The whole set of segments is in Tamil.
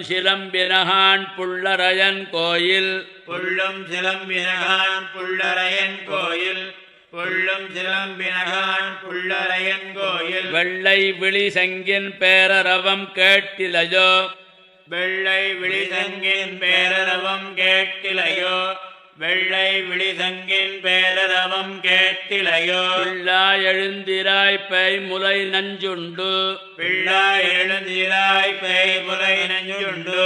சிலம்பினகான் புள்ளரையன் கோயில் புள்ளும் சிலம்பினகான் புள்ளரையன் கோயில் புள்ளும் சிலம்பினகான் புள்ளரையன் கோயில் வெள்ளை விழி சங்கின் பேரரவம் கேட்டிலையோ வெள்ளை விழிசங்கின் பேரரவம் கேட்டிலையோ வெள்ளை விழிசங்கின் பேரரவம் கேட்டிலையோ பிள்ளாய் எழுந்திராய் பேய் முலை நஞ்சுண்டு பிள்ளாய் எழுந்திராய் பேய் முலை நஞ்சுண்டு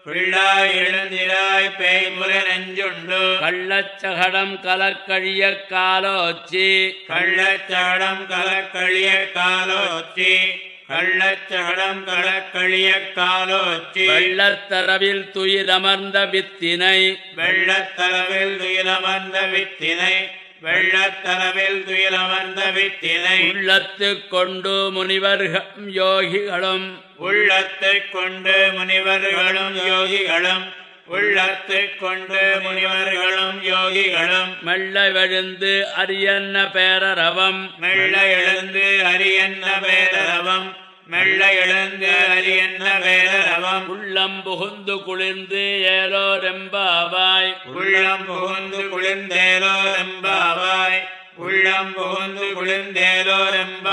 பிள்ளாய் எழுந்திராய் பேய் முலை நஞ்சுண்டு கள்ளச்சகடம் கலக்கழிய காலோச்சி கள்ளச்சகடம் கலக்கழிய காலோச்சி கள்ளச்சகடம் கலக்கழிய காலோச்சி வெள்ளத்தரவில் துயிலமர்ந்த வித்தினை வெள்ளத்தரவில் துயிலமர்ந்த வித்தினை வெள்ளத்தரவில் துயிலமர்ந்த வித்தினை உள்ளத்து கொண்டு முனிவர்களும் யோகிகளும் உள்ளத்தைக் கொண்டு முனிவர்களும் யோகிகளும் உள்ளத்தைக் கொண்டு முனிவர்களும் யோகிகளும் மெல்ல விழுந்து அரியன்ன பேரரவம் மெல்ல எழுந்து அரியன்ன பேரரவம் மெல்ல எழுந்து அரியன்ன பேரரவம் உள்ளம் புகுந்து குளிர்ந்து ஏலோ ரெம்பாவாய் உள்ளம் புகுந்து குளிர்ந்தேலோ ரெம்பாவாய் உள்ளம் புகுந்து குளிர்ந்தேலோ ரெம்ப